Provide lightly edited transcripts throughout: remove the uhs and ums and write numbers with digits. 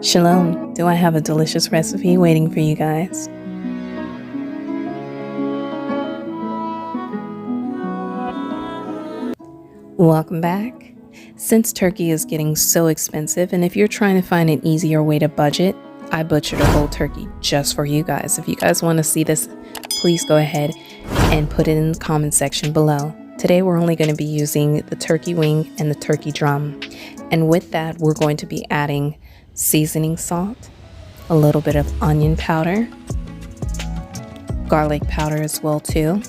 Shalom, do I have a delicious recipe waiting for you guys? Welcome back. Since turkey is getting so expensive, and if you're trying to find an easier way to budget, I butchered a whole turkey just for you guys. If you guys want to see this, please go ahead and put it in the comment section below. Today we're only going to be using the turkey wing and the turkey drum. And with that, we're going to be adding seasoning salt, a little bit of onion powder, garlic powder as well too.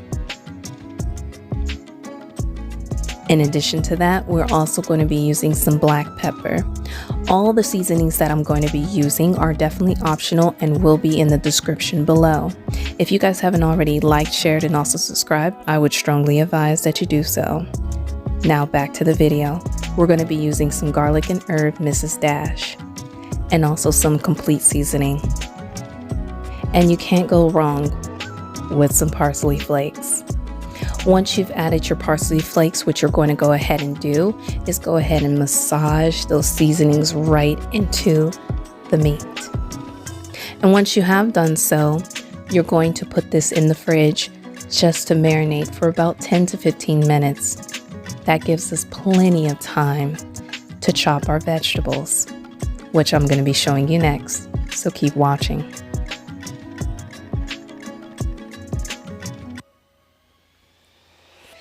In addition to that, we're also going to be using some black pepper. All the seasonings that I'm going to be using are definitely optional and will be in the description below. If you guys haven't already liked, shared, and also subscribed, I would strongly advise that you do so. Now back to the video. We're going to be using some garlic and herb Mrs. Dash, and also some complete seasoning. And you can't go wrong with some parsley flakes. Once you've added your parsley flakes, what you're going to go ahead and do is go ahead and massage those seasonings right into the meat. And once you have done so, you're going to put this in the fridge just to marinate for about 10 to 15 minutes. That gives us plenty of time to chop our vegetables, which I'm going to be showing you next, so keep watching.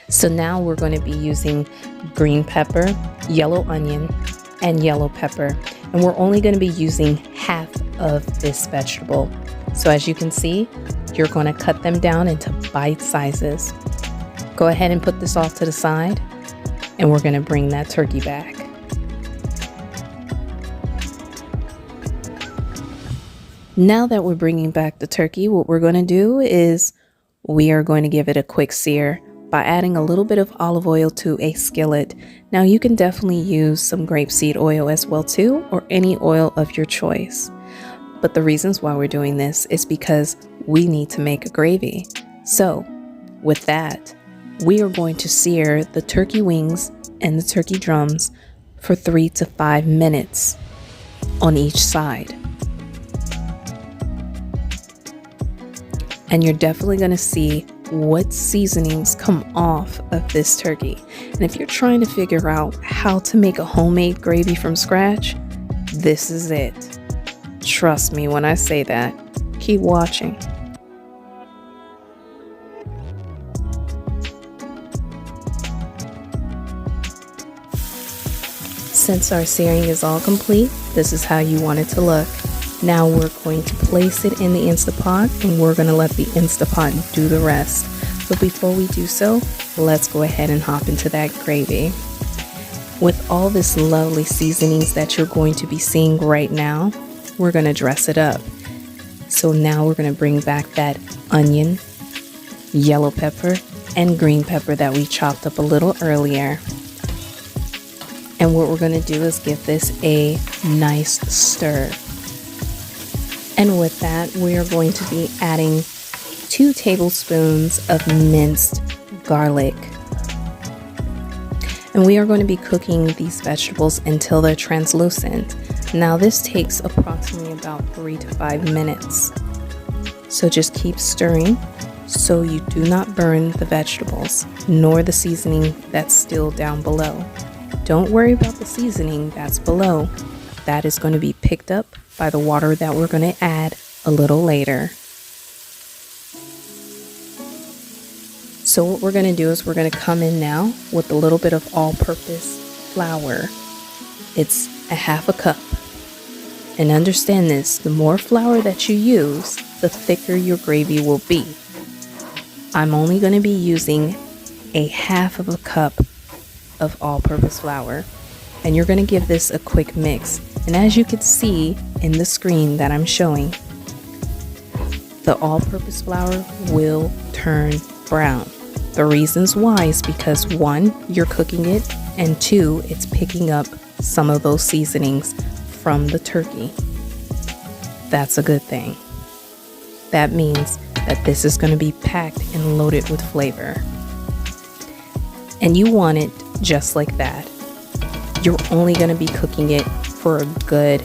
So now we're going to be using green pepper, yellow onion, and yellow pepper. And we're only going to be using half of this vegetable. So as you can see, you're going to cut them down into bite sizes. Go ahead and put this off to the side, and we're going to bring that turkey back. Now that we're bringing back the turkey, what we're going to do is we are going to give it a quick sear by adding a little bit of olive oil to a skillet. Now you can definitely use some grapeseed oil as well too, or any oil of your choice. But the reasons why we're doing this is because we need to make a gravy. So with that, we are going to sear the turkey wings and the turkey drums for 3 to 5 minutes on each side. And you're definitely going to see what seasonings come off of this turkey. And if you're trying to figure out how to make a homemade gravy from scratch, this is it. Trust me when I say that. Keep watching. Since our searing is all complete, this is how you want it to look. Now we're going to place it in the Instapot, and we're going to let the Instapot do the rest. But before we do so, let's go ahead and hop into that gravy. With all this lovely seasonings that you're going to be seeing right now, we're going to dress it up. So now we're going to bring back that onion, yellow pepper, and green pepper that we chopped up a little earlier. And what we're going to do is give this a nice stir. And with that, we are going to be adding 2 tablespoons of minced garlic. And we are going to be cooking these vegetables until they're translucent. Now this takes approximately about 3 to 5 minutes. So just keep stirring so you do not burn the vegetables, nor the seasoning that's still down below. Don't worry about the seasoning that's below. That is going to be picked up by the water that we're going to add a little later. So what we're going to do is we're going to come in now with a little bit of all-purpose flour. It's a ½ cup. And understand this, the more flour that you use, the thicker your gravy will be. I'm only going to be using a ½ cup of all-purpose flour. And you're going to give this a quick mix. And as you can see in the screen that I'm showing, the all-purpose flour will turn brown. The reasons why is because 1, you're cooking it, and 2, it's picking up some of those seasonings from the turkey. That's a good thing. That means that this is going to be packed and loaded with flavor. And you want it just like that. You're only going to be cooking it for a good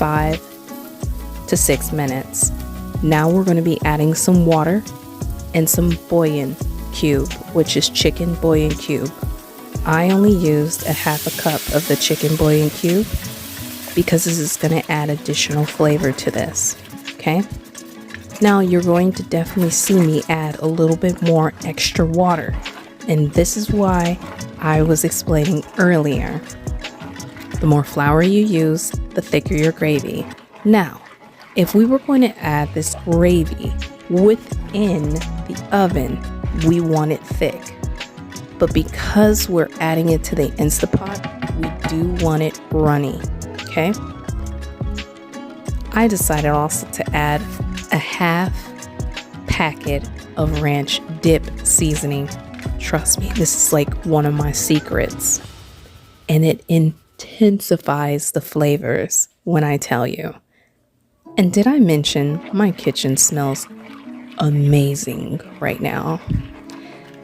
5 to 6 minutes. Now we're going to be adding some water and some bouillon cube, which is chicken bouillon cube. I only used a half a cup of the chicken bouillon cube because this is going to add additional flavor to this. Okay. Now you're going to definitely see me add a little bit more extra water. And this is why I was explaining earlier. The more flour you use, the thicker your gravy. Now, if we were going to add this gravy within the oven, we want it thick. But because we're adding it to the Instapot, we do want it runny, okay? I decided also to add a half packet of ranch dip seasoning. Trust me, this is like one of my secrets. And it intensifies the flavors when I tell you. And did I mention my kitchen smells amazing right now?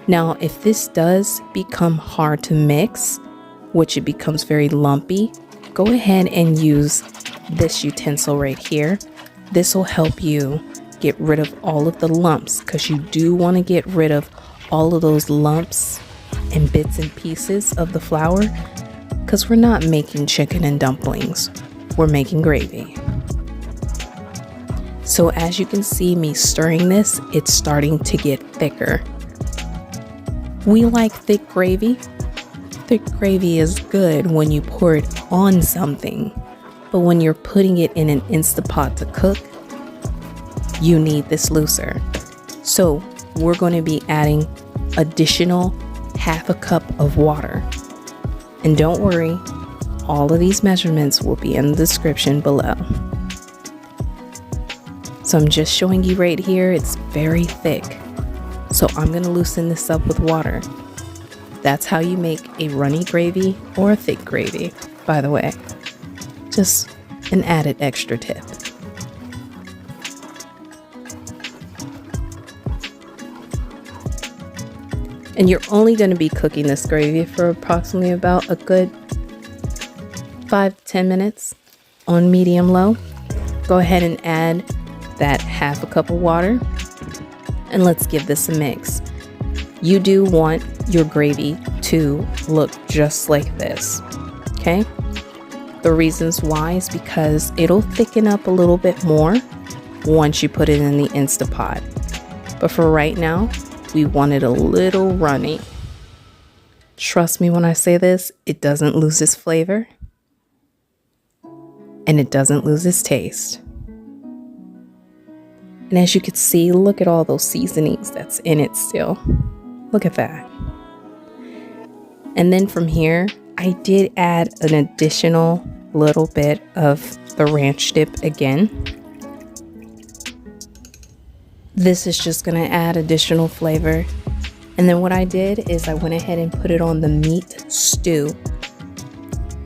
Now, if this does become hard to mix, which it becomes very lumpy, go ahead and use this utensil right here. This will help you get rid of all of the lumps, because you do want to get rid of all of those lumps and bits and pieces of the flour, because we're not making chicken and dumplings, we're making gravy. So as you can see me stirring this, it's starting to get thicker. We like thick gravy. Thick gravy is good when you pour it on something, but when you're putting it in an Instapot to cook, you need this looser. So we're going to be adding additional half a cup of water. And don't worry, all of these measurements will be in the description below. So I'm just showing you right here, it's very thick. So I'm going to loosen this up with water. That's how you make a runny gravy or a thick gravy, by the way. Just an added extra tip. And you're only going to be cooking this gravy for approximately about a good 5 to 10 minutes on medium low. Go ahead and add that half a cup of water. And let's give this a mix. You do want your gravy to look just like this, okay? The reasons why is because it'll thicken up a little bit more once you put it in the Instapot. But for right now, we want it a little runny. Trust me when I say this, it doesn't lose its flavor and it doesn't lose its taste. And as you can see, look at all those seasonings that's in it still. Look at that. And then from here, I did add an additional little bit of the ranch dip again. This is just going to add additional flavor. And then what I did is I went ahead and put it on the meat stew.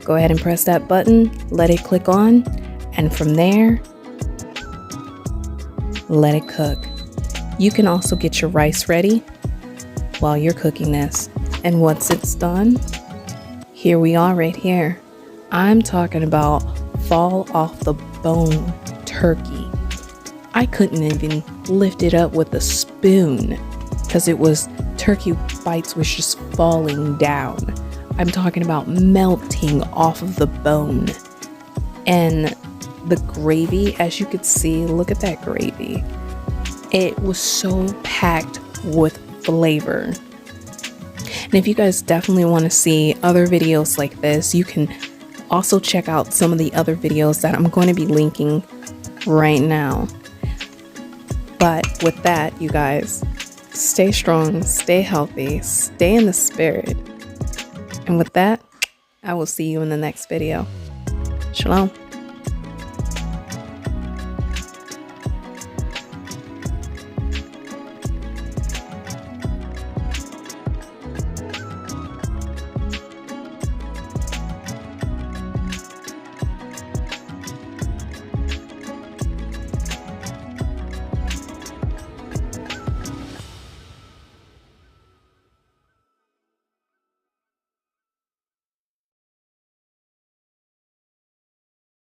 Go ahead and press that button, let it click on, and from there, let it cook. You can also get your rice ready while you're cooking this. And once it's done, here we are right here. I'm talking about fall off the bone turkey. I couldn't even lift it up with a spoon because it was turkey bites was just falling down. I'm talking about melting off of the bone. And the gravy, as you could see, look at that gravy. It was so packed with flavor. And if you guys definitely want to see other videos like this, you can also check out some of the other videos that I'm going to be linking right now. But with that, you guys, stay strong, stay healthy, stay in the spirit. And with that, I will see you in the next video. Shalom.